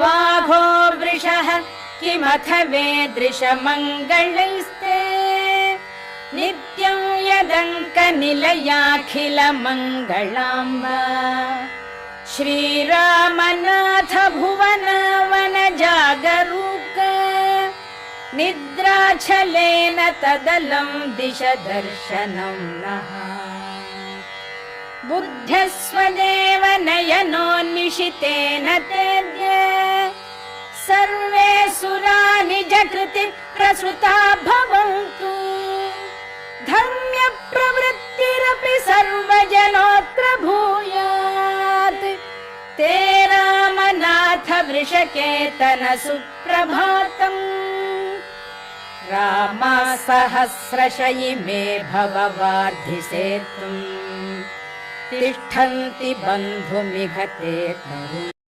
वाघो वृषः किमथ वेदृशमङ्गलैस्ते नित्यं यदङ्कनिलयाखिलमङ्गलाम्ब श्रीरामनाथ भुवनवन जागरूक निद्राच्छलेन तदलं दिश दर्शनं नः बुद्धस्वदेव नयनो निशितेन तेद्य सर्वे सुरा निजकृति प्रसृता भवन्तु धर्म्य प्रवृत्तिरपि सर्वजनोऽत्र भूयात् ते रामनाथ वृषकेतन सुप्रभातम् रामा सहस्रशयि मे भववार्धिसेतुम् तिष्ठन्ति बन्धुमिह ते तरुणी।